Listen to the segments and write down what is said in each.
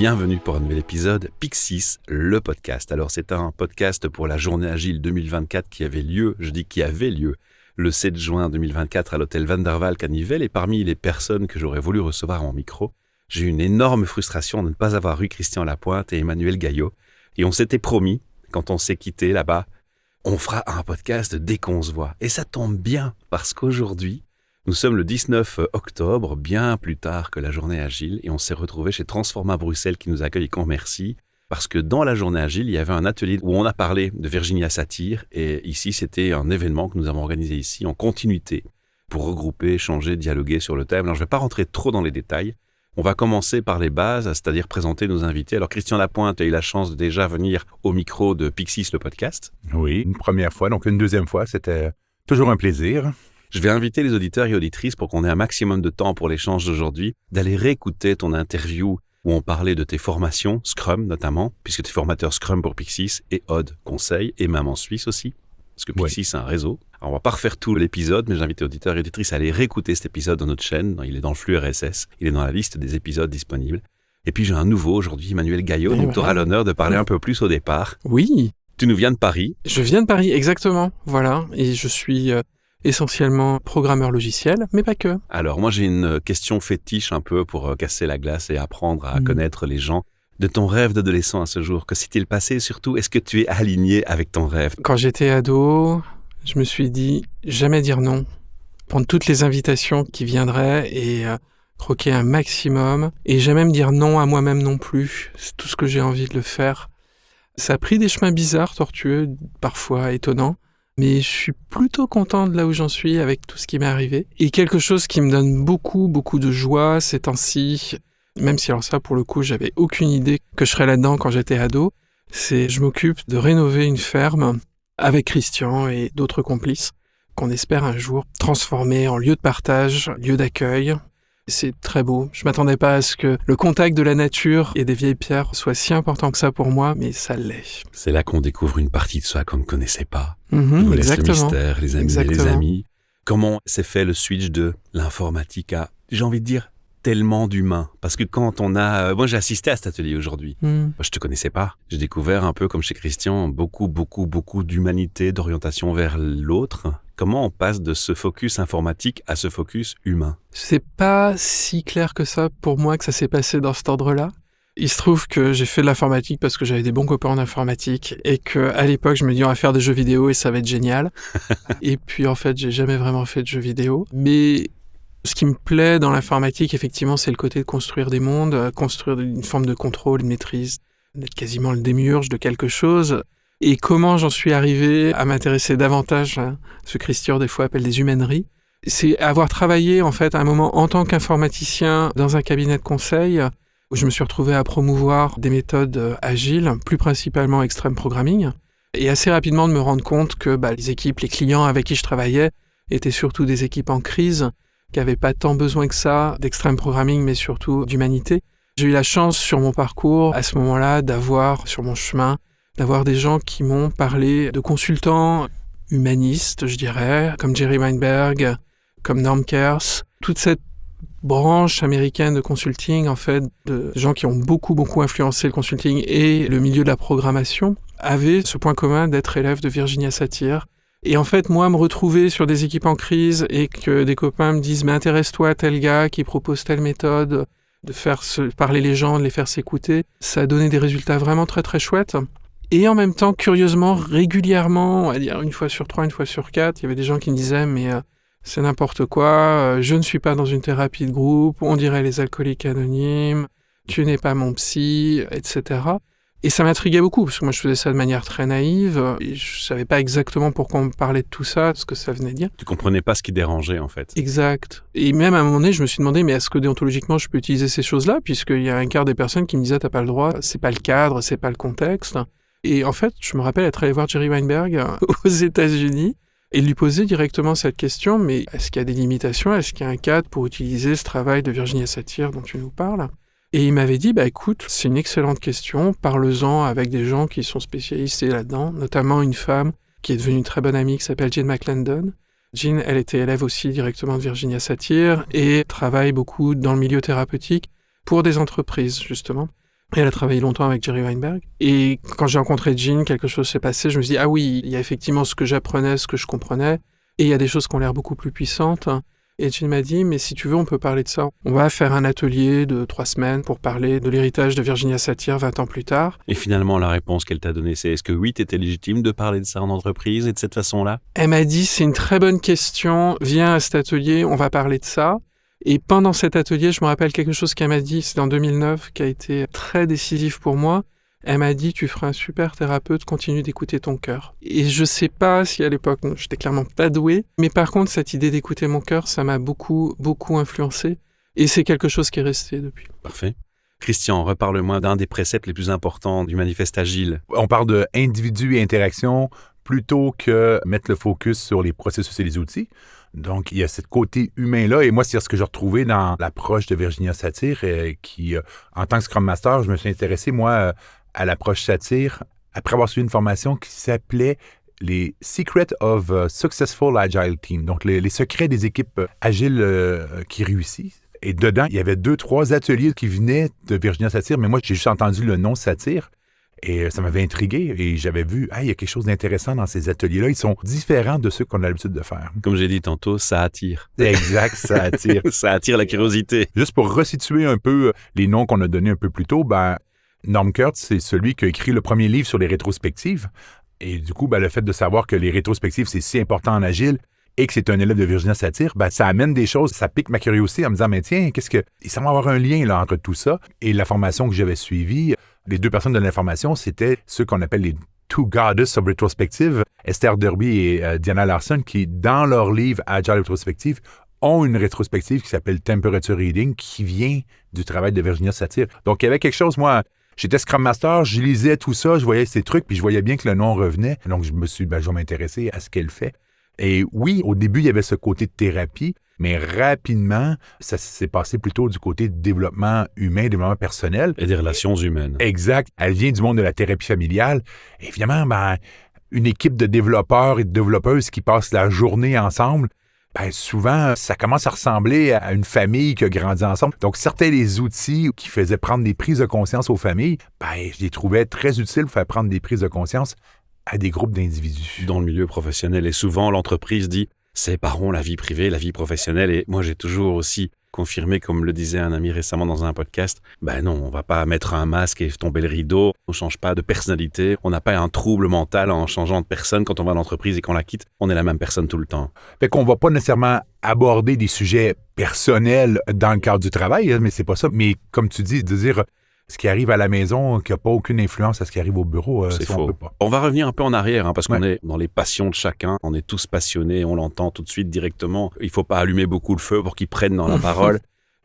bienvenue pour un nouvel épisode Pyxis, le podcast. Alors c'est un podcast pour la journée agile 2024 qui avait lieu, le 7 juin 2024 à l'hôtel Van der Valk à Nivelles. Et parmi les personnes que j'aurais voulu recevoir à mon micro, j'ai eu une énorme frustration de ne pas avoir eu Christian Lapointe et Emmanuel Gaillot. Et on s'était promis, quand on s'est quitté là-bas, on fera un podcast dès qu'on se voit. Et ça tombe bien, parce qu'aujourd'hui, nous sommes le 19 octobre, bien plus tard que la journée agile, et on s'est retrouvés chez Transforma Bruxelles qui nous accueille et qu'on remercie, parce que dans la journée agile, il y avait un atelier où on a parlé de Virginia Satir, et ici, c'était un événement que nous avons organisé ici en continuité pour regrouper, échanger, dialoguer sur le thème. Alors, je ne vais pas rentrer trop dans les détails. On va commencer par les bases, c'est-à-dire présenter nos invités. Alors, Christian Lapointe a eu la chance de déjà venir au micro de Pyxis, le podcast. Oui, une première fois, donc une deuxième fois, c'était toujours un plaisir. Je vais inviter les auditeurs et auditrices, pour qu'on ait un maximum de temps pour l'échange d'aujourd'hui, d'aller réécouter ton interview où on parlait de tes formations, Scrum notamment, puisque tu es formateur Scrum pour Pyxis et Odd Conseil, et même en Suisse aussi, parce que Pyxis, c'est un réseau. Alors, on va pas refaire tout l'épisode, mais j'invite les auditeurs et auditrices à aller réécouter cet épisode dans notre chaîne. Il est dans le flux RSS, il est dans la liste des épisodes disponibles. Et puis j'ai un nouveau aujourd'hui, Emmanuel Gaillot, donc tu auras l'honneur de parler un peu plus au départ. Oui. Tu nous viens de Paris. Je viens de Paris, exactement, voilà, et je suis essentiellement programmeur logiciel, mais pas que. Alors moi j'ai une question fétiche un peu pour casser la glace et apprendre à connaître les gens. De ton rêve d'adolescent à ce jour, que s'est-il passé? Surtout, est-ce que tu es aligné avec ton rêve? Quand j'étais ado, je me suis dit jamais dire non, prendre toutes les invitations qui viendraient et croquer un maximum, et jamais me dire non à moi-même non plus. C'est tout ce que j'ai envie de le faire. Ça a pris des chemins bizarres, tortueux, parfois étonnants. Mais je suis plutôt content de là où j'en suis avec tout ce qui m'est arrivé. Et quelque chose qui me donne beaucoup de joie ces temps-ci, même si alors ça, pour le coup, j'avais aucune idée que je serais là-dedans quand j'étais ado, c'est je m'occupe de rénover une ferme avec Christian et d'autres complices qu'on espère un jour transformer en lieu de partage, lieu d'accueil. C'est très beau. Je m'attendais pas à ce que le contact de la nature et des vieilles pierres soit si important que ça pour moi, mais ça l'est. C'est là qu'on découvre une partie de soi qu'on ne connaissait pas. Exactement. Laisse le mystère, les amis et les Exactement. amis. Comment s'est fait le switch de l'informatique à, j'ai envie de dire, tellement d'humains? Parce que quand on a... Moi, j'ai assisté à cet atelier aujourd'hui. Je te connaissais pas. J'ai découvert un peu comme chez Christian, beaucoup d'humanité, d'orientation vers l'autre. Comment on passe de ce focus informatique à ce focus humain? C'est pas si clair que ça pour moi que ça s'est passé dans cet ordre-là. Il se trouve que j'ai fait de l'informatique parce que j'avais des bons copains en informatique et que à l'époque je me dis on va faire des jeux vidéo et ça va être génial. Et puis en fait j'ai jamais vraiment fait de jeux vidéo. Mais ce qui me plaît dans l'informatique effectivement c'est le côté de construire des mondes, construire une forme de contrôle, de maîtrise, d'être quasiment le démiurge de quelque chose. Et comment j'en suis arrivé à m'intéresser davantage à ce que Christian des fois appelle des humaineries, c'est avoir travaillé en fait à un moment en tant qu'informaticien dans un cabinet de conseil où je me suis retrouvé à promouvoir des méthodes agiles, plus principalement extreme programming, et assez rapidement de me rendre compte que les équipes, les clients avec qui je travaillais étaient surtout des équipes en crise, qui n'avaient pas tant besoin que ça d'extreme programming, mais surtout d'humanité. J'ai eu la chance sur mon parcours, à ce moment-là, d'avoir sur mon chemin d'avoir des gens qui m'ont parlé de consultants humanistes, je dirais, comme Jerry Weinberg, comme Norm Kers, toute cette branche américaine de consulting, en fait, de gens qui ont beaucoup influencé le consulting et le milieu de la programmation, avaient ce point commun d'être élèves de Virginia Satir. Et en fait, moi, me retrouver sur des équipes en crise et que des copains me disent « Mais intéresse-toi à tel gars qui propose telle méthode », de faire parler les gens, de les faire s'écouter, ça a donné des résultats vraiment très chouettes. Et en même temps, curieusement, régulièrement, on va dire 1 fois sur 3, 1 fois sur 4, il y avait des gens qui me disaient « Mais c'est n'importe quoi, je ne suis pas dans une thérapie de groupe, on dirait les alcooliques anonymes, tu n'es pas mon psy, etc. » Et ça m'intriguait beaucoup, parce que moi je faisais ça de manière très naïve, et je savais pas exactement pourquoi on me parlait de tout ça, ce que ça venait dire. Tu comprenais pas ce qui dérangeait en fait. Exact. Et même à un moment donné, je me suis demandé, mais est-ce que déontologiquement je peux utiliser ces choses-là, puisqu'il y a un quart des personnes qui me disaient « T'as pas le droit, c'est pas le cadre, c'est pas le contexte ». Et en fait, je me rappelle être allé voir Jerry Weinberg aux États-Unis et lui poser directement cette question, mais est-ce qu'il y a des limitations? Est-ce qu'il y a un cadre pour utiliser ce travail de Virginia Satir dont tu nous parles? Et il m'avait dit, écoute, c'est une excellente question, parle-en avec des gens qui sont spécialisés là-dedans, notamment une femme qui est devenue une très bonne amie qui s'appelle Jean McClendon. Jean, elle était élève aussi directement de Virginia Satir et travaille beaucoup dans le milieu thérapeutique pour des entreprises, justement, Et elle a travaillé longtemps avec Jerry Weinberg. Et quand j'ai rencontré Jean, quelque chose s'est passé. Je me suis dit, ah oui, il y a effectivement ce que j'apprenais, ce que je comprenais. Et il y a des choses qui ont l'air beaucoup plus puissantes. Et Jean m'a dit, mais si tu veux, on peut parler de ça. On va faire un atelier de 3 semaines pour parler de l'héritage de Virginia Satir 20 ans plus tard. Et finalement, la réponse qu'elle t'a donnée, c'est est-ce que oui, t'étais légitime de parler de ça en entreprise et de cette façon-là? Elle m'a dit, c'est une très bonne question. Viens à cet atelier, on va parler de ça. Et pendant cet atelier, je me rappelle quelque chose qu'elle m'a dit, c'est en 2009, qui a été très décisif pour moi. Elle m'a dit, tu feras un super thérapeute, continue d'écouter ton cœur. Et je sais pas si à l'époque, j'étais clairement pas doué, mais par contre, cette idée d'écouter mon cœur, ça m'a beaucoup, beaucoup influencé. Et c'est quelque chose qui est resté depuis. Parfait. Christian, reparle-moi d'un des préceptes les plus importants du manifeste agile. On parle de individu et interaction plutôt que mettre le focus sur les processus et les outils. Donc, il y a ce côté humain-là. Et moi, c'est ce que j'ai retrouvé dans l'approche de Virginia Satir, qui, en tant que Scrum Master, je me suis intéressé, moi, à l'approche Satir, après avoir suivi une formation qui s'appelait les Secrets of Successful Agile Team, donc les secrets des équipes agiles qui réussissent. Et dedans, il y avait 2-3 ateliers qui venaient de Virginia Satir, mais moi, j'ai juste entendu le nom Satir. Et ça m'avait intrigué et j'avais vu, il y a quelque chose d'intéressant dans ces ateliers-là. Ils sont différents de ceux qu'on a l'habitude de faire. Comme j'ai dit tantôt, ça attire. Exact, ça attire. Ça attire la curiosité. Juste pour resituer un peu les noms qu'on a donnés un peu plus tôt, Norm Kurtz, c'est celui qui a écrit le premier livre sur les rétrospectives. Et du coup, le fait de savoir que les rétrospectives, c'est si important en agile et que c'est un élève de Virginia Satir, ça amène des choses, ça pique ma curiosité en me disant, mais tiens, il semble avoir un lien là, entre tout ça. Et la formation que j'avais suivie, les 2 personnes de l'information, c'était ceux qu'on appelle les Two Goddesses of Retrospective, Esther Derby et Diana Larson, qui, dans leur livre Agile Retrospective, ont une rétrospective qui s'appelle Temperature Reading, qui vient du travail de Virginia Satir. Donc, il y avait quelque chose, moi, j'étais Scrum Master, je lisais tout ça, je voyais ces trucs, puis je voyais bien que le nom revenait. Donc, je me suis, je vais m'intéresser à ce qu'elle fait. Et oui, au début, il y avait ce côté de thérapie, mais rapidement, ça s'est passé plutôt du côté de développement humain, développement personnel. Et des relations humaines. Exact. Elle vient du monde de la thérapie familiale. Évidemment, une équipe de développeurs et de développeuses qui passent la journée ensemble, souvent, ça commence à ressembler à une famille qui a grandi ensemble. Donc, certains des outils qui faisaient prendre des prises de conscience aux familles, je les trouvais très utiles pour faire prendre des prises de conscience à des groupes d'individus. Dans le milieu professionnel. Et souvent, l'entreprise dit séparons la vie privée, la vie professionnelle. Et moi, j'ai toujours aussi confirmé, comme le disait un ami récemment dans un podcast, non, on va pas mettre un masque et tomber le rideau. On change pas de personnalité. On n'a pas un trouble mental en changeant de personne quand on va à l'entreprise et qu'on la quitte. On est la même personne tout le temps. Fait qu'on va pas nécessairement aborder des sujets personnels dans le cadre du travail, mais c'est pas ça. Mais comme tu dis, de dire ce qui arrive à la maison, qui n'a pas aucune influence à ce qui arrive au bureau, c'est ça, faux. on peut pas. On va revenir un peu en arrière, parce qu'on est dans les passions de chacun. On est tous passionnés, on l'entend tout de suite directement. Il faut pas allumer beaucoup le feu pour qu'ils prennent dans la parole.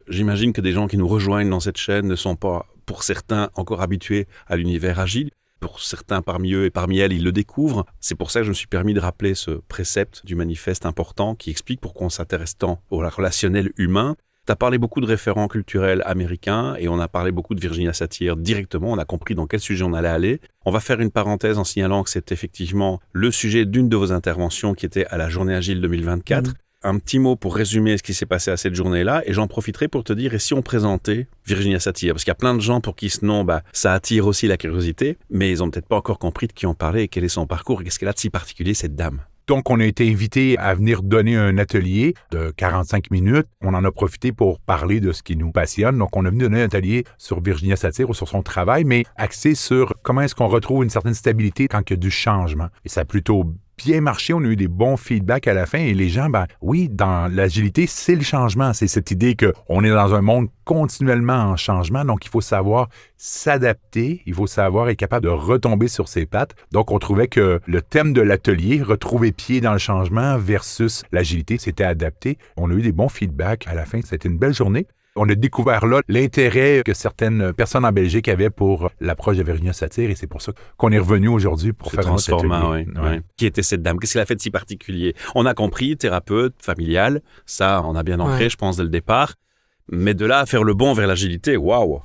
J'imagine que des gens qui nous rejoignent dans cette chaîne ne sont pas, pour certains, encore habitués à l'univers agile. Pour certains parmi eux et parmi elles, ils le découvrent. C'est pour ça que je me suis permis de rappeler ce précepte du manifeste important qui explique pourquoi on s'intéresse tant au relationnel humain. Tu as parlé beaucoup de référents culturels américains et on a parlé beaucoup de Virginia Satir directement. On a compris dans quel sujet on allait aller. On va faire une parenthèse en signalant que c'est effectivement le sujet d'une de vos interventions qui était à la Journée Agile 2024. Un petit mot pour résumer ce qui s'est passé à cette journée-là et j'en profiterai pour te dire, et si on présentait Virginia Satir? Parce qu'il y a plein de gens pour qui ce nom, ça attire aussi la curiosité, mais ils n'ont peut-être pas encore compris de qui on parlait et quel est son parcours et qu'est-ce qu'elle a de si particulier, cette dame. Donc, on a été invité à venir donner un atelier de 45 minutes. On en a profité pour parler de ce qui nous passionne. Donc, on a venu donner un atelier sur Virginia Satir ou sur son travail, mais axé sur comment est-ce qu'on retrouve une certaine stabilité quand il y a du changement. Et ça a plutôt bien marché. On a eu des bons feedbacks à la fin et les gens, oui, dans l'agilité, c'est le changement. C'est cette idée qu'on est dans un monde continuellement en changement. Donc, il faut savoir s'adapter. Il faut savoir être capable de retomber sur ses pattes. Donc, on trouvait que le thème de l'atelier, retrouver pied dans le changement versus l'agilité, c'était adapté. On a eu des bons feedbacks à la fin. C'était une belle journée. On a découvert là l'intérêt que certaines personnes en Belgique avaient pour l'approche de Virginia Satir et c'est pour ça qu'on est revenu aujourd'hui pour faire un autre atelier. Oui. Qui était cette dame? Qu'est-ce qu'elle a fait de si particulier? On a compris, thérapeute, familiale, ça on a bien ancré, je pense, dès le départ. Mais de là à faire le bond vers l'agilité, waouh!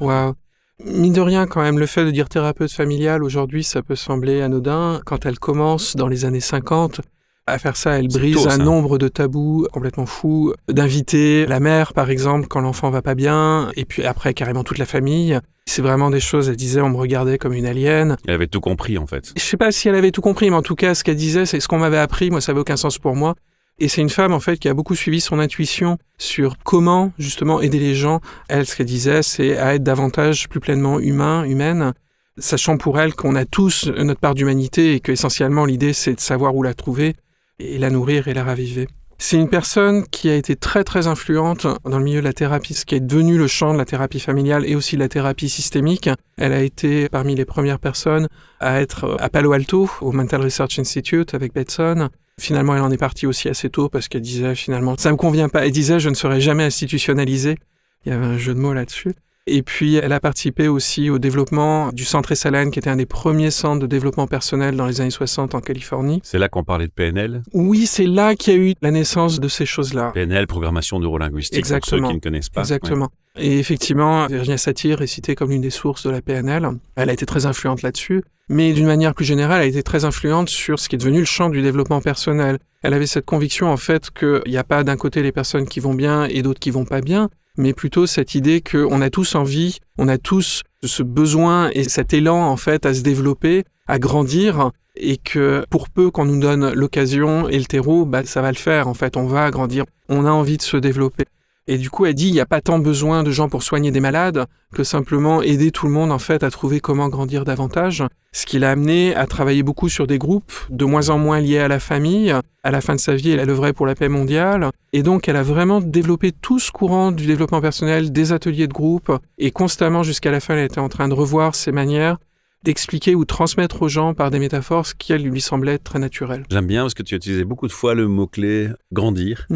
Mine de rien, quand même, le fait de dire thérapeute familiale, aujourd'hui, ça peut sembler anodin. Quand elle commence dans les années 50, À faire ça, elle C'est brise tôt, un ça. nombre de tabous complètement fous. D'inviter la mère, par exemple, quand l'enfant va pas bien, et puis après, carrément toute la famille. C'est vraiment des choses, elle disait, on me regardait comme une alien. Elle avait tout compris, en fait. Je sais pas si elle avait tout compris, mais en tout cas, ce qu'elle disait, c'est ce qu'on m'avait appris. Moi, ça avait aucun sens pour moi. Et c'est une femme, en fait, qui a beaucoup suivi son intuition sur comment, justement, aider les gens. Elle, ce qu'elle disait, c'est à être davantage, plus pleinement humaine, sachant pour elle qu'on a tous notre part d'humanité et qu'essentiellement, l'idée, c'est de savoir où la trouver et la nourrir et la raviver. C'est une personne qui a été très très influente dans le milieu de la thérapie, ce qui est devenu le champ de la thérapie familiale et aussi de la thérapie systémique. Elle a été parmi les premières personnes à être à Palo Alto, au Mental Research Institute avec Bateson. Finalement, elle en est partie aussi assez tôt parce qu'elle disait finalement, ça me convient pas. Elle disait, je ne serai jamais institutionnalisée. Il y avait un jeu de mots là-dessus. Et puis, elle a participé aussi au développement du Centre Esalen, qui était un des premiers centres de développement personnel dans les années 60 en Californie. C'est là qu'on parlait de PNL. Oui, c'est là qu'il y a eu la naissance de ces choses-là. PNL, programmation neurolinguistique, Exactement. pour ceux qui ne connaissent pas. Exactement. Ouais. Et effectivement, Virginia Satir est citée comme l'une des sources de la PNL. Elle a été très influente là-dessus. Mais d'une manière plus générale, elle a été très influente sur ce qui est devenu le champ du développement personnel. Elle avait cette conviction, en fait, qu'il n'y a pas d'un côté les personnes qui vont bien et d'autres qui vont pas bien, mais plutôt cette idée qu'on a tous envie, on a tous ce besoin et cet élan, en fait, à se développer, à grandir, et que pour peu qu'on nous donne l'occasion et le terreau, ça va le faire, en fait, on va grandir, on a envie de se développer. Et du coup, elle dit, il n'y a pas tant besoin de gens pour soigner des malades que simplement aider tout le monde, en fait, à trouver comment grandir davantage. Ce qui l'a amené à travailler beaucoup sur des groupes, de moins en moins liés à la famille. À la fin de sa vie, elle œuvrait pour la paix mondiale. Et donc, elle a vraiment développé tout ce courant du développement personnel, des ateliers de groupe. Et constamment, jusqu'à la fin, elle était en train de revoir ses manières d'expliquer ou transmettre aux gens par des métaphores ce qui, elle, lui semblait très naturel. J'aime bien parce que tu as utilisé beaucoup de fois le mot-clé « grandir ».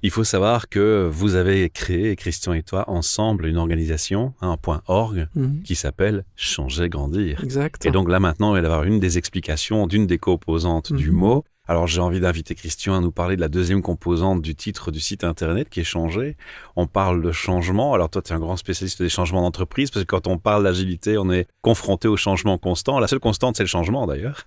Il faut savoir que vous avez créé, Christian et toi, ensemble, une organisation, un .org, qui s'appelle « Changer, grandir ». Exact. Et donc là, maintenant, il va y avoir une des explications d'une des composantes du mot. Alors, j'ai envie d'inviter Christian à nous parler de la deuxième composante du titre du site internet qui est changer. On parle de changement. Alors, toi, tu es un grand spécialiste des changements d'entreprise parce que quand on parle d'agilité, on est confronté au changement constant. La seule constante, c'est le changement d'ailleurs.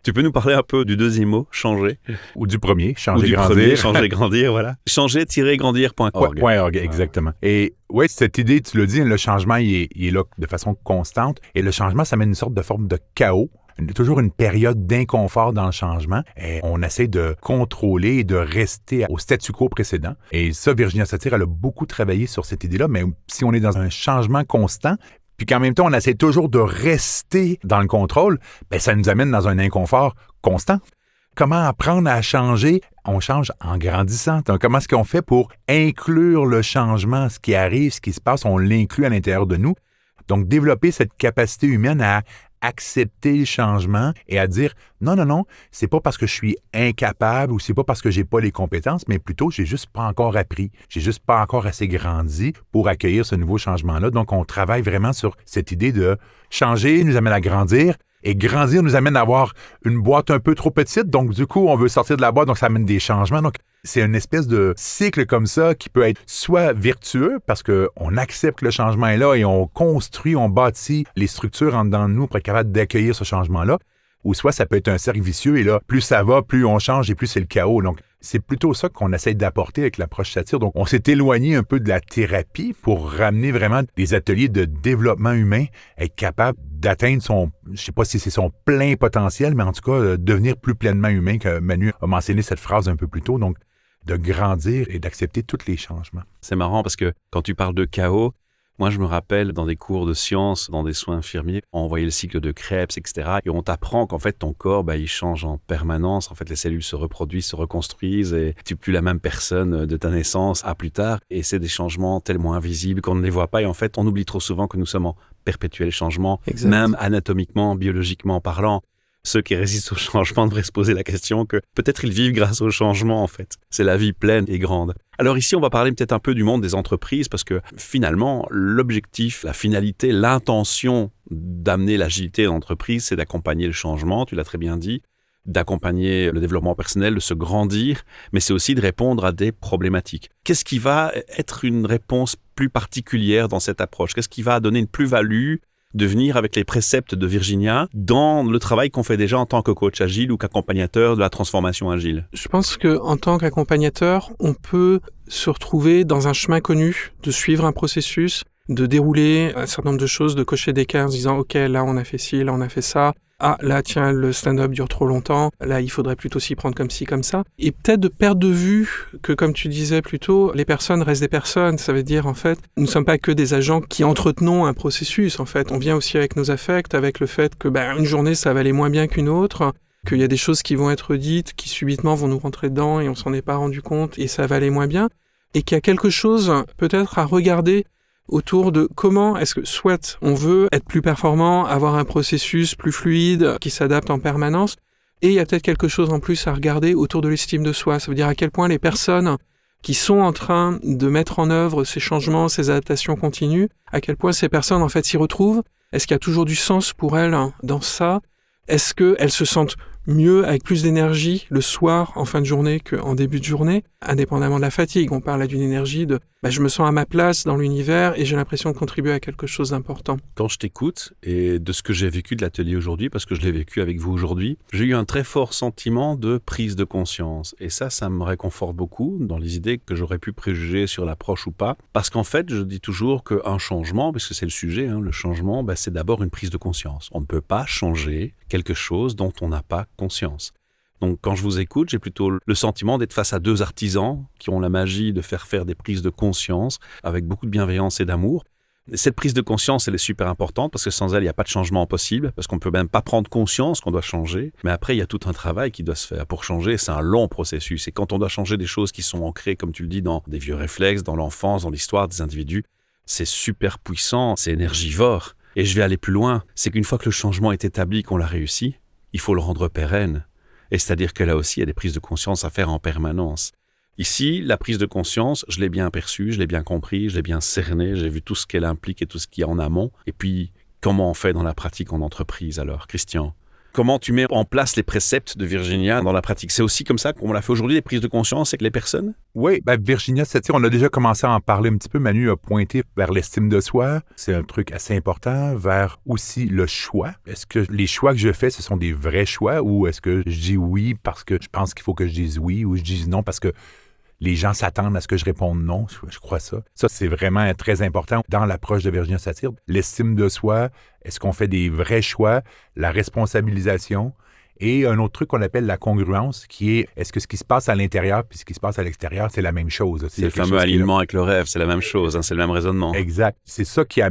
Tu peux nous parler un peu du deuxième mot, changer? Ou du premier, changer, Ou du grandir. premier, changer, grandir, voilà. Changer-grandir.org. .org, exactement. Et ouais, cette idée, tu le dis, le changement, il est là de façon constante. Et le changement, ça mène une sorte de forme de chaos. Toujours une période d'inconfort dans le changement. Et on essaie de contrôler et de rester au statu quo précédent. Et ça, Virginia Satir, elle a beaucoup travaillé sur cette idée-là. Mais si on est dans un changement constant, puis qu'en même temps, on essaie toujours de rester dans le contrôle, ça nous amène dans un inconfort constant. Comment apprendre à changer? On change en grandissant. Donc, comment est-ce qu'on fait pour inclure le changement, ce qui arrive, ce qui se passe, on l'inclut à l'intérieur de nous. Donc, développer cette capacité humaine à accepter le changement et à dire non, c'est pas parce que je suis incapable ou c'est pas parce que j'ai pas les compétences, mais plutôt j'ai juste pas encore appris, j'ai juste pas encore assez grandi pour accueillir ce nouveau changement-là. Donc, on travaille vraiment sur cette idée de changer nous amène à grandir. Et grandir nous amène à avoir une boîte un peu trop petite. Donc, du coup, on veut sortir de la boîte, donc ça amène des changements. Donc, c'est une espèce de cycle comme ça qui peut être soit vertueux parce qu'on accepte que le changement est là et on construit, on bâtit les structures en dedans de nous pour être capable d'accueillir ce changement-là. Ou soit ça peut être un cercle vicieux et là, plus ça va, plus on change et plus c'est le chaos. Donc, c'est plutôt ça qu'on essaie d'apporter avec l'approche Satir. Donc, on s'est éloigné un peu de la thérapie pour ramener vraiment des ateliers de développement humain, être capable d'atteindre je sais pas si c'est son plein potentiel, mais en tout cas, devenir plus pleinement humain, que Manu a mentionné cette phrase un peu plus tôt. Donc, de grandir et d'accepter tous les changements. C'est marrant parce que quand tu parles de chaos, moi, je me rappelle dans des cours de sciences, dans des soins infirmiers, on voyait le cycle de Krebs, etc. Et on t'apprend qu'en fait, ton corps, il change en permanence. En fait, les cellules se reproduisent, se reconstruisent et tu n'es plus la même personne de ta naissance à plus tard. Et c'est des changements tellement invisibles qu'on ne les voit pas. Et en fait, on oublie trop souvent que nous sommes en perpétuel changement, Exact. même anatomiquement, biologiquement parlant. Ceux qui résistent au changement devraient se poser la question que peut-être ils vivent grâce au changement, en fait. C'est la vie pleine et grande. Alors ici, on va parler peut-être un peu du monde des entreprises parce que finalement, l'objectif, la finalité, l'intention d'amener l'agilité dans l'entreprise, c'est d'accompagner le changement, tu l'as très bien dit, d'accompagner le développement personnel, de se grandir, mais c'est aussi de répondre à des problématiques. Qu'est-ce qui va être une réponse plus particulière dans cette approche? Qu'est-ce qui va donner une plus-value de venir avec les préceptes de Virginia dans le travail qu'on fait déjà en tant que coach agile ou qu'accompagnateur de la transformation agile? Je pense qu'en tant qu'accompagnateur, on peut se retrouver dans un chemin connu, de suivre un processus, de dérouler un certain nombre de choses, de cocher des cases en disant « Ok, là on a fait ci, là on a fait ça. Ah, là tiens, le stand-up dure trop longtemps. Là, il faudrait plutôt s'y prendre comme ci, comme ça. » Et peut-être de perdre de vue que, comme tu disais plus tôt, les personnes restent des personnes. Ça veut dire, en fait, nous ne sommes pas que des agents qui entretenons un processus. En fait, on vient aussi avec nos affects, avec le fait que une journée, ça va aller moins bien qu'une autre, qu'il y a des choses qui vont être dites, qui subitement vont nous rentrer dedans et on s'en est pas rendu compte et ça va aller moins bien. Et qu'il y a quelque chose peut-être à regarder autour de comment est-ce que soit on veut être plus performant, avoir un processus plus fluide qui s'adapte en permanence, et il y a peut-être quelque chose en plus à regarder autour de l'estime de soi. Ça veut dire à quel point les personnes qui sont en train de mettre en œuvre ces changements, ces adaptations continues, à quel point ces personnes en fait s'y retrouvent. Est-ce qu'il y a toujours du sens pour elles dans ça? Est-ce qu'elles se sentent mieux, avec plus d'énergie, le soir, en fin de journée, qu'en début de journée, indépendamment de la fatigue? On parle là d'une énergie de « je me sens à ma place dans l'univers et j'ai l'impression de contribuer à quelque chose d'important ». Quand je t'écoute, et de ce que j'ai vécu de l'atelier aujourd'hui, parce que je l'ai vécu avec vous aujourd'hui, j'ai eu un très fort sentiment de prise de conscience. Et ça me réconforte beaucoup dans les idées que j'aurais pu préjuger sur l'approche ou pas. Parce qu'en fait, je dis toujours qu'un changement, puisque c'est le sujet, le changement, c'est d'abord une prise de conscience. On ne peut pas changer quelque chose dont on n'a pas conscience. Donc quand je vous écoute, j'ai plutôt le sentiment d'être face à deux artisans qui ont la magie de faire des prises de conscience avec beaucoup de bienveillance et d'amour. Et cette prise de conscience, elle est super importante parce que sans elle, il n'y a pas de changement possible, parce qu'on ne peut même pas prendre conscience qu'on doit changer. Mais après, il y a tout un travail qui doit se faire. Pour changer, c'est un long processus. Et quand on doit changer des choses qui sont ancrées, comme tu le dis, dans des vieux réflexes, dans l'enfance, dans l'histoire des individus, c'est super puissant, c'est énergivore. Et je vais aller plus loin, c'est qu'une fois que le changement est établi, qu'on l'a réussi, il faut le rendre pérenne. Et c'est-à-dire que là aussi, il y a des prises de conscience à faire en permanence. Ici, la prise de conscience, je l'ai bien perçue, je l'ai bien compris, je l'ai bien cerné, j'ai vu tout ce qu'elle implique et tout ce qu'il y a en amont. Et puis, comment on fait dans la pratique en entreprise alors, Christian? Comment tu mets en place les préceptes de Virginia dans la pratique? C'est aussi comme ça qu'on l'a fait aujourd'hui, les prises de conscience avec les personnes? Oui, Virginia Satir, on a déjà commencé à en parler un petit peu. Manu a pointé vers l'estime de soi. C'est un truc assez important. Vers aussi le choix. Est-ce que les choix que je fais, ce sont des vrais choix ou est-ce que je dis oui parce que je pense qu'il faut que je dise oui ou je dise non parce que les gens s'attendent à ce que je réponde non? Je crois ça. Ça, c'est vraiment très important dans l'approche de Virginia Satir. L'estime de soi, est-ce qu'on fait des vrais choix? La responsabilisation. Et un autre truc qu'on appelle la congruence, qui est est-ce que ce qui se passe à l'intérieur puis ce qui se passe à l'extérieur, c'est la même chose? C'est le fameux alignement avec le rêve, c'est la même chose, c'est le même raisonnement. Exact. C'est ça qui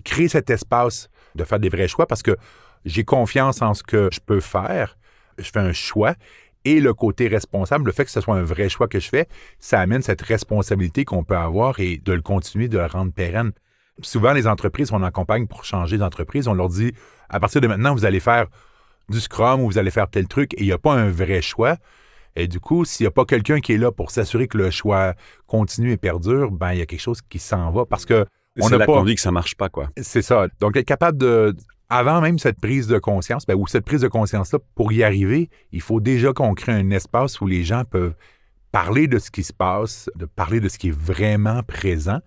crée cet espace de faire des vrais choix parce que j'ai confiance en ce que je peux faire, je fais un choix. Et le côté responsable, le fait que ce soit un vrai choix que je fais, ça amène cette responsabilité qu'on peut avoir et de le continuer, de le rendre pérenne. Souvent, les entreprises, on accompagne pour changer d'entreprise, on leur dit, à partir de maintenant, vous allez faire du Scrum ou vous allez faire tel truc et il n'y a pas un vrai choix. Et du coup, s'il n'y a pas quelqu'un qui est là pour s'assurer que le choix continue et perdure, il y a quelque chose qui s'en va parce que on n'a pas... qu'on dit que ça ne marche pas, quoi. C'est ça. Donc, être capable de... Avant même cette prise de conscience, ou cette prise de conscience-là, pour y arriver, il faut déjà qu'on crée un espace où les gens peuvent parler de ce qui se passe, de parler de ce qui est vraiment présent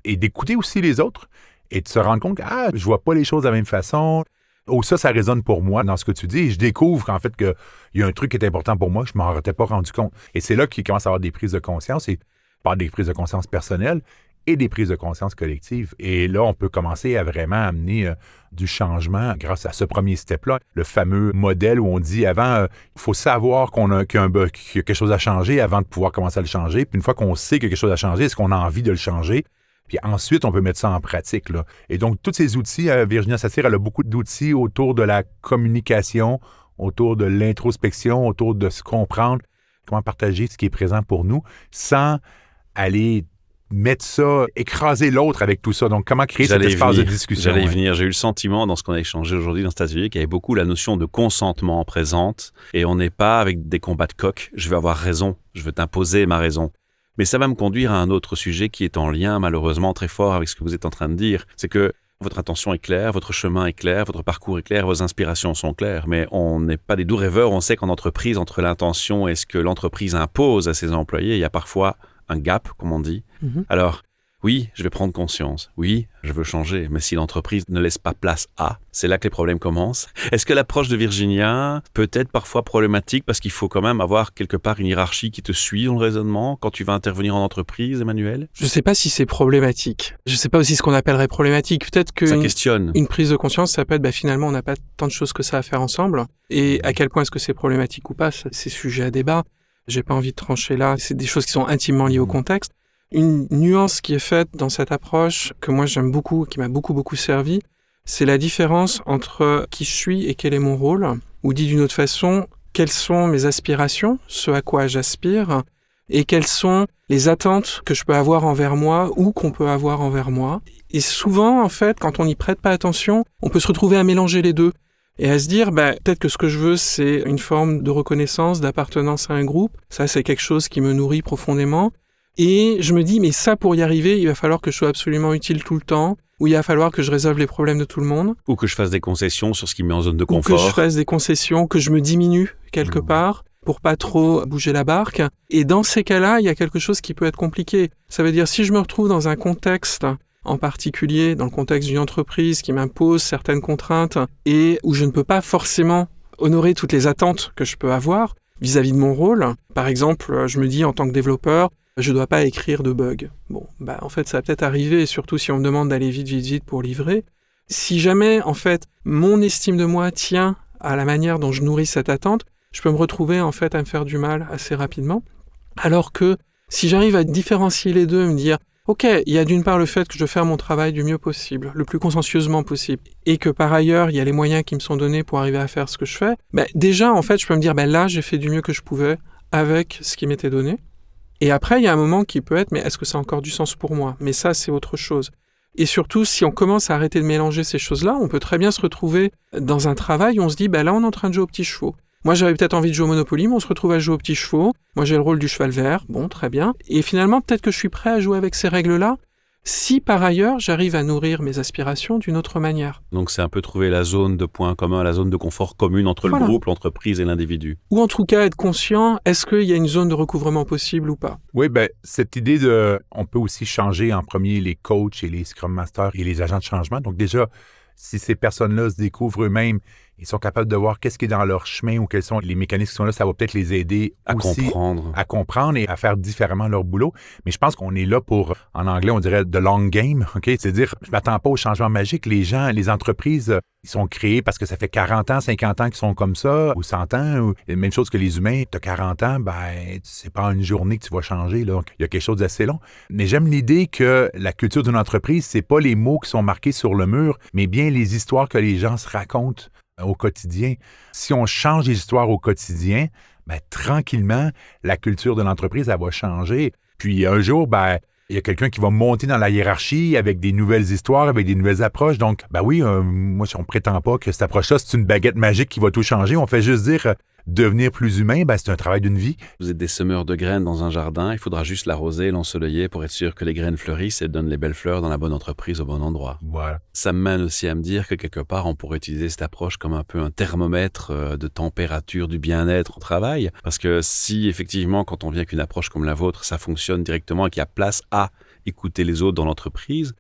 et d'écouter aussi les autres et de se rendre compte que je vois pas les choses de la même façon. Oh, ça résonne pour moi dans ce que tu dis. Et je découvre qu'en fait, qu'il y a un truc qui est important pour moi, je m'en étais pas rendu compte. Et c'est là qu'il commence à avoir des prises de conscience, et pas des prises de conscience personnelles, et des prises de conscience collectives. Et là, on peut commencer à vraiment amener du changement grâce à ce premier step-là. Le fameux modèle où on dit avant, il faut savoir qu'il y a quelque chose à changer avant de pouvoir commencer à le changer. Puis une fois qu'on sait qu'il y a quelque chose à changer, est-ce qu'on a envie de le changer? Puis ensuite, on peut mettre ça en pratique, là. Et donc, tous ces outils, Virginia Satir, elle a beaucoup d'outils autour de la communication, autour de l'introspection, autour de se comprendre, comment partager ce qui est présent pour nous, sans aller mettre ça, écraser l'autre avec tout ça. Donc, comment créer cet espace de discussion? J'allais y venir. J'ai eu le sentiment, dans ce qu'on a échangé aujourd'hui dans cet atelier, qu'il y avait beaucoup la notion de consentement présente. Et on n'est pas avec des combats de coq. Je veux avoir raison. Je veux t'imposer ma raison. Mais ça va me conduire à un autre sujet qui est en lien, malheureusement, très fort avec ce que vous êtes en train de dire. C'est que votre intention est claire, votre chemin est clair, votre parcours est clair, vos inspirations sont claires. Mais on n'est pas des doux rêveurs. On sait qu'en entreprise, entre l'intention et ce que l'entreprise impose à ses employés, il y a parfois un gap, comme on dit. Alors, Oui, je vais prendre conscience. Oui, je veux changer. Mais si l'entreprise ne laisse pas place à, c'est là que les problèmes commencent. Est-ce que l'approche de Virginia peut être parfois problématique parce qu'il faut quand même avoir quelque part une hiérarchie qui te suit dans le raisonnement quand tu vas intervenir en entreprise, Emmanuel? Je sais pas si c'est problématique. Je sais pas aussi ce qu'on appellerait problématique. Peut-être que Ça questionne. une prise de conscience, ça peut être finalement on n'a pas tant de choses que ça à faire ensemble. Et à quel point est-ce que c'est problématique ou pas, c'est sujet à débat. J'ai pas envie de trancher là. C'est des choses qui sont intimement liées au contexte. Une nuance qui est faite dans cette approche que moi j'aime beaucoup, qui m'a beaucoup servi, c'est la différence entre qui je suis et quel est mon rôle, ou dit d'une autre façon, quelles sont mes aspirations, ce à quoi j'aspire, et quelles sont les attentes que je peux avoir envers moi ou qu'on peut avoir envers moi. Et souvent, en fait, quand on n'y prête pas attention, on peut se retrouver à mélanger les deux et à se dire, peut-être que ce que je veux, c'est une forme de reconnaissance, d'appartenance à un groupe. Ça, c'est quelque chose qui me nourrit profondément. Et je me dis, mais ça, pour y arriver, il va falloir que je sois absolument utile tout le temps, ou il va falloir que je résolve les problèmes de tout le monde. Ou que je fasse des concessions sur ce qui me met en zone de confort. Ou que je fasse des concessions, que je me diminue quelque part pour pas trop bouger la barque. Et dans ces cas-là, il y a quelque chose qui peut être compliqué. Ça veut dire, si je me retrouve dans un contexte, en particulier dans le contexte d'une entreprise qui m'impose certaines contraintes et où je ne peux pas forcément honorer toutes les attentes que je peux avoir vis-à-vis de mon rôle. Par exemple, je me dis en tant que développeur, je dois pas écrire de bugs. Bon, en fait, ça va peut-être arriver, surtout si on me demande d'aller vite pour livrer. Si jamais, en fait, mon estime de moi tient à la manière dont je nourris cette attente, je peux me retrouver, en fait, à me faire du mal assez rapidement. Alors que, si j'arrive à différencier les deux, me dire, OK, il y a d'une part le fait que je dois faire mon travail du mieux possible, le plus consciencieusement possible, et que par ailleurs, il y a les moyens qui me sont donnés pour arriver à faire ce que je fais, déjà, en fait, je peux me dire, là, j'ai fait du mieux que je pouvais avec ce qui m'était donné. Et après, il y a un moment qui peut être, mais est-ce que ça a encore du sens pour moi? Mais ça, c'est autre chose. Et surtout, si on commence à arrêter de mélanger ces choses-là, on peut très bien se retrouver dans un travail où on se dit, là, on est en train de jouer aux petits chevaux. Moi, j'avais peut-être envie de jouer au Monopoly, mais on se retrouve à jouer aux petits chevaux. Moi, j'ai le rôle du cheval vert. Bon, très bien. Et finalement, peut-être que je suis prêt à jouer avec ces règles-là, si par ailleurs, j'arrive à nourrir mes aspirations d'une autre manière. Donc, c'est un peu trouver la zone de point commun, la zone de confort commune entre le groupe, l'entreprise et l'individu. Ou en tout cas, être conscient, est-ce qu'il y a une zone de recouvrement possible ou pas? Oui, cette idée on peut aussi changer en premier les coachs et les Scrum Masters et les agents de changement. Donc déjà, si ces personnes-là se découvrent eux-mêmes, ils sont capables de voir qu'est-ce qui est dans leur chemin ou quels sont les mécanismes qui sont là, ça va peut-être les aider à aussi comprendre. À comprendre et à faire différemment leur boulot. Mais je pense qu'on est là pour, en anglais, on dirait the long game, OK? C'est-à-dire, je m'attends pas au changement magique. Les gens, les entreprises, ils sont créés parce que ça fait 40 ans, 50 ans qu'ils sont comme ça, ou 100 ans, ou même chose que les humains. Tu as 40 ans, c'est pas une journée que tu vas changer, là. Il y a quelque chose d'assez long. Mais j'aime l'idée que la culture d'une entreprise, c'est pas les mots qui sont marqués sur le mur, mais bien les histoires que les gens se racontent au quotidien. Si on change les histoires au quotidien, tranquillement, la culture de l'entreprise, elle va changer. Puis un jour, il y a quelqu'un qui va monter dans la hiérarchie avec des nouvelles histoires, avec des nouvelles approches. Donc, moi, si on ne prétend pas que cette approche-là, c'est une baguette magique qui va tout changer, on fait juste dire devenir plus humain, c'est un travail d'une vie. Vous êtes des semeurs de graines dans un jardin, il faudra juste l'arroser, l'ensoleiller pour être sûr que les graines fleurissent et donnent les belles fleurs dans la bonne entreprise au bon endroit. Voilà. Ça me mène aussi à me dire que quelque part, on pourrait utiliser cette approche comme un peu un thermomètre de température du bien-être au travail. Parce que si effectivement, quand on vient avec une approche comme la vôtre, ça fonctionne directement et qu'il y a place à écouter les autres dans l'entreprise,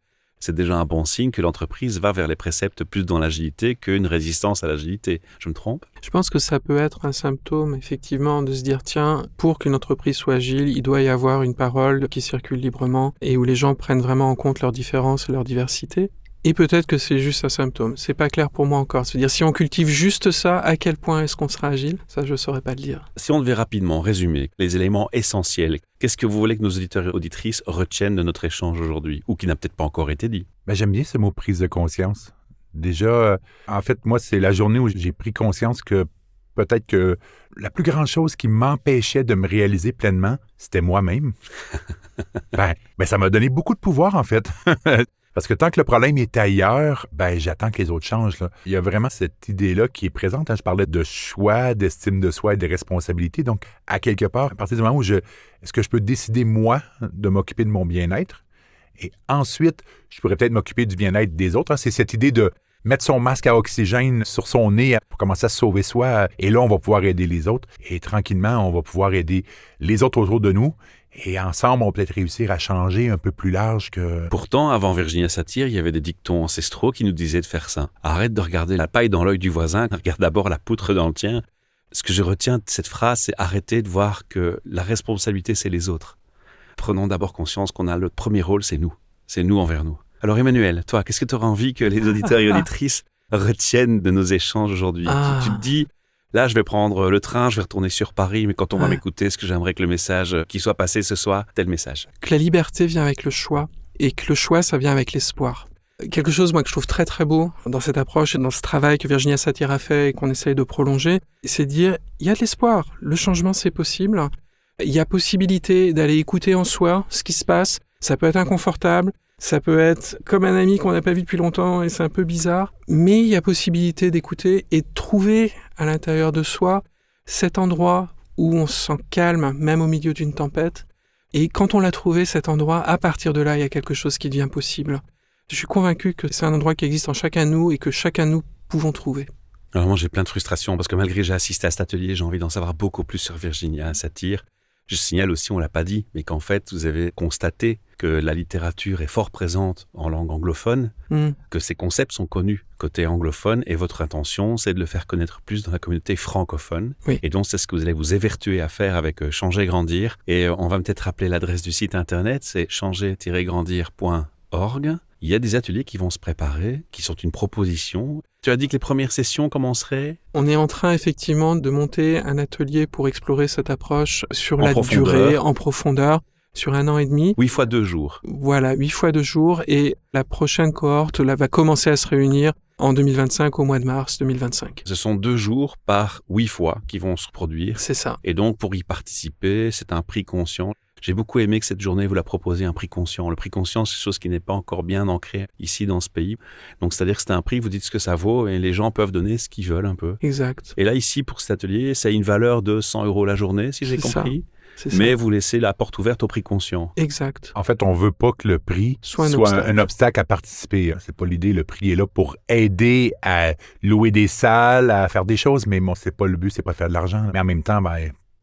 c'est déjà un bon signe que l'entreprise va vers les préceptes plus dans l'agilité qu'une résistance à l'agilité. Je me trompe? Je pense que ça peut être un symptôme, effectivement, de se dire, tiens, pour qu'une entreprise soit agile, il doit y avoir une parole qui circule librement et où les gens prennent vraiment en compte leurs différences et leur diversité. Et peut-être que c'est juste un symptôme. C'est pas clair pour moi encore. C'est-à-dire, si on cultive juste ça, à quel point est-ce qu'on sera agile? Ça, je saurais pas le dire. Si on devait rapidement résumer les éléments essentiels, qu'est-ce que vous voulez que nos auditeurs et auditrices retiennent de notre échange aujourd'hui, ou qui n'a peut-être pas encore été dit? J'aime bien ce mot « prise de conscience ». Déjà, en fait, moi, c'est la journée où j'ai pris conscience que peut-être que la plus grande chose qui m'empêchait de me réaliser pleinement, c'était moi-même. Ça m'a donné beaucoup de pouvoir, en fait. Parce que tant que le problème est ailleurs, j'attends que les autres changent, là. Il y a vraiment cette idée-là qui est présente. Je parlais de choix, d'estime de soi et de responsabilité. Donc, à quelque part, à partir du moment où est-ce que je peux décider, moi, de m'occuper de mon bien-être? Et ensuite, je pourrais peut-être m'occuper du bien-être des autres. C'est cette idée de mettre son masque à oxygène sur son nez pour commencer à se sauver soi. Et là, on va pouvoir aider les autres. Et tranquillement, on va pouvoir aider les autres autour de nous. Et ensemble, on peut peut-être réussir à changer un peu plus large que... Pourtant, avant Virginia Satir, il y avait des dictons ancestraux qui nous disaient de faire ça. Arrête de regarder la paille dans l'œil du voisin, regarde d'abord la poutre dans le tien. Ce que je retiens de cette phrase, c'est arrêter de voir que la responsabilité, c'est les autres. Prenons d'abord conscience qu'on a le premier rôle, c'est nous. C'est nous envers nous. Alors Emmanuel, toi, qu'est-ce que tu auras envie que les auditeurs et auditrices retiennent de nos échanges aujourd'hui? Tu te dis... Là, je vais prendre le train, je vais retourner sur Paris, mais quand on va m'écouter, est-ce que j'aimerais que le message qui soit passé ce soit tel message? Que la liberté vient avec le choix, et que le choix, ça vient avec l'espoir. Quelque chose, moi, que je trouve très très beau dans cette approche et dans ce travail que Virginia Satir a fait et qu'on essaye de prolonger, c'est de dire, il y a de l'espoir, le changement, c'est possible, il y a possibilité d'aller écouter en soi ce qui se passe, ça peut être inconfortable, ça peut être comme un ami qu'on n'a pas vu depuis longtemps et c'est un peu bizarre, mais il y a possibilité d'écouter et de trouver à l'intérieur de soi cet endroit où on se sent calme, même au milieu d'une tempête. Et quand on l'a trouvé, cet endroit, à partir de là, il y a quelque chose qui devient possible. Je suis convaincu que c'est un endroit qui existe en chacun de nous et que chacun de nous pouvons trouver. Alors moi, j'ai plein de frustration parce que malgré que j'ai assisté à cet atelier, j'ai envie d'en savoir beaucoup plus sur Virginia Satir. Je signale aussi, on l'a pas dit, mais qu'en fait, vous avez constaté que la littérature est fort présente en langue anglophone, que ces concepts sont connus côté anglophone, et votre intention, c'est de le faire connaître plus dans la communauté francophone. Oui. Et donc, c'est ce que vous allez vous évertuer à faire avec Changer Grandir. Et on va peut-être rappeler l'adresse du site internet, c'est changer-grandir.org. Il y a des ateliers qui vont se préparer, qui sont une proposition. Tu as dit que les premières sessions commenceraient? On est en train effectivement de monter un atelier pour explorer cette approche sur la profondeur. durée, en profondeur, sur 1 an et demi. 8 fois 2 jours. Voilà, 8 fois 2 jours. Et la prochaine cohorte là, va commencer à se réunir en 2025, au mois de mars 2025. Ce sont 2 jours par 8 fois qui vont se produire. C'est ça. Et donc, pour y participer, c'est un prix conscient. J'ai beaucoup aimé que cette journée, vous la proposiez un prix conscient. Le prix conscient, c'est quelque chose qui n'est pas encore bien ancré ici dans ce pays. Donc, c'est-à-dire que c'est un prix, vous dites ce que ça vaut et les gens peuvent donner ce qu'ils veulent un peu. Exact. Et là, ici, pour cet atelier, ça a une valeur de 100 € la journée, si j'ai compris. C'est ça. Mais vous laissez la porte ouverte au prix conscient. Exact. En fait, on veut pas que le prix soit un obstacle à participer. C'est pas l'idée. Le prix est là pour aider à louer des salles, à faire des choses, mais bon, c'est pas le but, c'est pas faire de l'argent. Mais en même temps,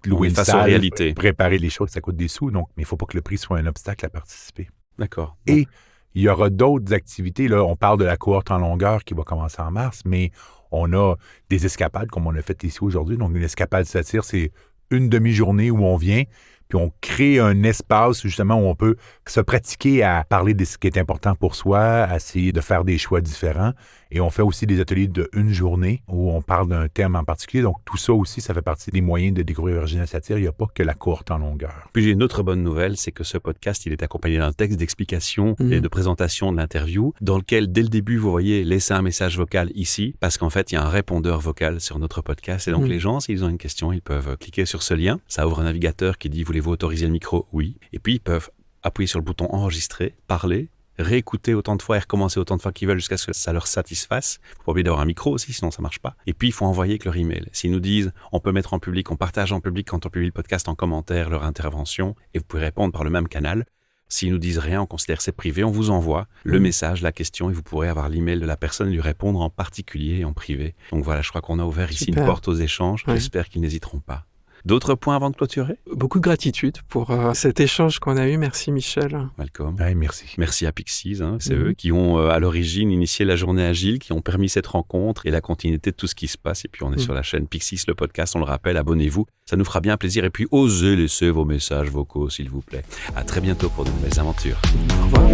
louer une face aux salle, réalités. préparer les choses, ça coûte des sous. Donc, mais il faut pas que le prix soit un obstacle à participer. D'accord. Et il y aura d'autres activités. Là, on parle de la cohorte en longueur qui va commencer en mars, mais on a des escapades comme on a fait ici aujourd'hui. Donc, une escapade Satir, c'est une demi-journée où on vient, puis on crée un espace justement où on peut se pratiquer à parler de ce qui est important pour soi, à essayer de faire des choix différents. Et on fait aussi des ateliers de 1 journée où on parle d'un thème en particulier. Donc tout ça aussi, ça fait partie des moyens de découvrir Virginia Satir. Il n'y a pas que la cohorte en longueur. Puis j'ai une autre bonne nouvelle, c'est que ce podcast, il est accompagné d'un texte d'explication et de présentation de l'interview, dans lequel, dès le début, vous voyez, laisser un message vocal ici, parce qu'en fait, il y a un répondeur vocal sur notre podcast. Et donc les gens, s'ils ont une question, ils peuvent cliquer sur ce lien. Ça ouvre un navigateur qui dit « Voulez-vous autoriser le micro ?» Oui. Et puis, ils peuvent appuyer sur le bouton « Enregistrer », parler, réécouter autant de fois et recommencer autant de fois qu'ils veulent jusqu'à ce que ça leur satisfasse. Faut pas oublier d'avoir un micro aussi, sinon ça marche pas. Et puis, il faut envoyer avec leur email. S'ils nous disent, on peut mettre en public, on partage en public quand on publie le podcast en commentaire leur intervention, et vous pouvez répondre par le même canal. S'ils nous disent rien, on considère que c'est privé, on vous envoie le message, la question, et vous pourrez avoir l'email de la personne et lui répondre en particulier et en privé. Donc voilà, je crois qu'on a ouvert ici une porte aux échanges. Ouais. J'espère qu'ils n'hésiteront pas. D'autres points avant de clôturer? Beaucoup de gratitude pour cet échange qu'on a eu. Merci Michel. Malcolm. Ouais, merci. Merci à Pixies. C'est eux qui ont à l'origine initié la journée agile, qui ont permis cette rencontre et la continuité de tout ce qui se passe. Et puis on est sur la chaîne Pixies, le podcast, on le rappelle, abonnez-vous. Ça nous fera bien plaisir. Et puis osez laisser vos messages vocaux, s'il vous plaît. À très bientôt pour de nouvelles aventures. Au revoir.